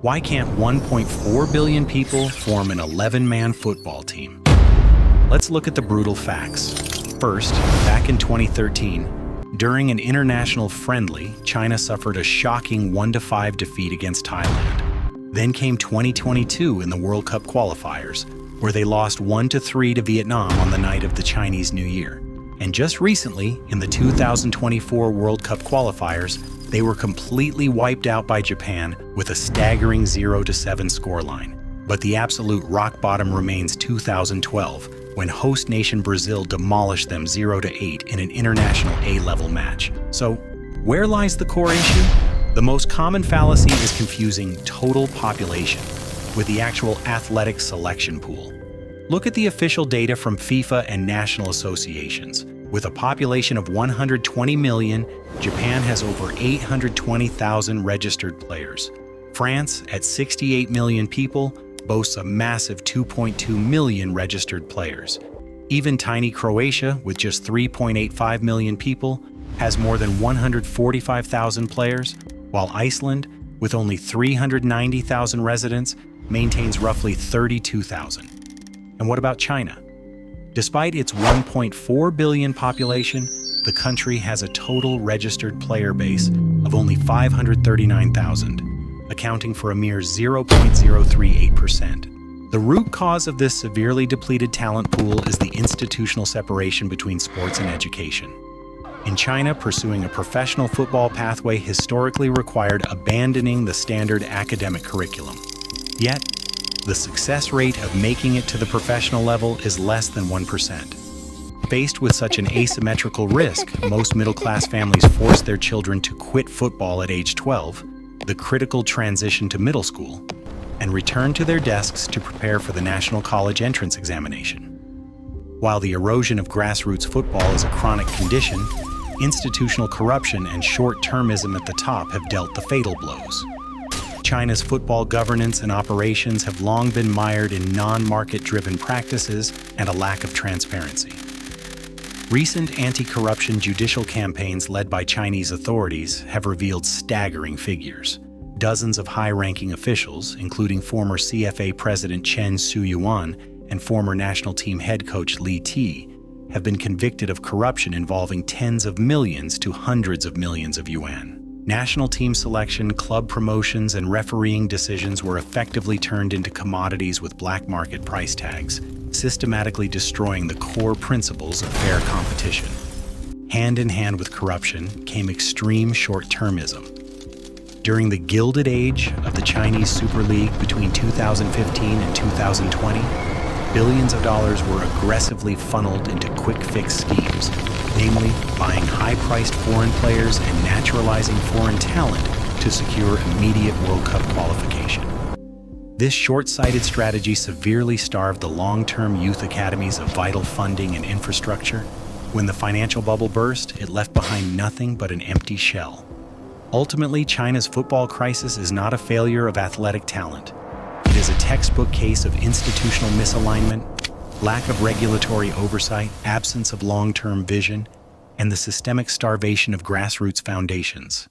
Why can't 1.4 billion people form an 11-man football team? Let's look at the brutal facts. First, back in 2013, during an international friendly, China suffered a shocking 1-5 defeat against Thailand. Then came 2022 in the World Cup qualifiers, where they lost 1-3 to Vietnam on the night of the Chinese New Year. And just recently, in the 2024 World Cup qualifiers, they were completely wiped out by Japan with a staggering 0-7 scoreline. But the absolute rock bottom remains 2012, when host nation Brazil demolished them 0-8 in an international A-level match. So, where lies the core issue? The most common fallacy is confusing total population with the actual athletic selection pool. Look at the official data from FIFA and national associations. With a population of 120 million, Japan has over 820,000 registered players. France, at 68 million people, boasts a massive 2.2 million registered players. Even tiny Croatia, with just 3.85 million people, has more than 145,000 players, while Iceland, with only 390,000 residents, maintains roughly 32,000. And what about China? Despite its 1.4 billion population, the country has a total registered player base of only 539,000, accounting for a mere 0.038%. The root cause of this severely depleted talent pool is the institutional separation between sports and education. In China, pursuing a professional football pathway historically required abandoning the standard academic curriculum. Yet, the success rate of making it to the professional level is less than 1%. Faced with such an asymmetrical risk, most middle-class families force their children to quit football at age 12, the critical transition to middle school, and return to their desks to prepare for the National College Entrance Examination. While the erosion of grassroots football is a chronic condition, institutional corruption and short-termism at the top have dealt the fatal blows. China's football governance and operations have long been mired in non-market-driven practices and a lack of transparency. Recent anti-corruption judicial campaigns led by Chinese authorities have revealed staggering figures. Dozens of high-ranking officials, including former CFA President Chen Suyuan and former national team head coach Li Ti, have been convicted of corruption involving tens of millions to hundreds of millions of yuan. National team selection, club promotions, and refereeing decisions were effectively turned into commodities with black market price tags, systematically destroying the core principles of fair competition. Hand in hand with corruption came extreme short-termism. During the Gilded Age of the Chinese Super League between 2015 and 2020, billions of dollars were aggressively funneled into quick-fix schemes, namely buying high-priced foreign players and naturalizing foreign talent to secure immediate World Cup qualification. This short-sighted strategy severely starved the long-term youth academies of vital funding and infrastructure. When the financial bubble burst, it left behind nothing but an empty shell. Ultimately, China's football crisis is not a failure of athletic talent. It is a textbook case of institutional misalignment, lack of regulatory oversight, absence of long-term vision, and the systemic starvation of grassroots foundations.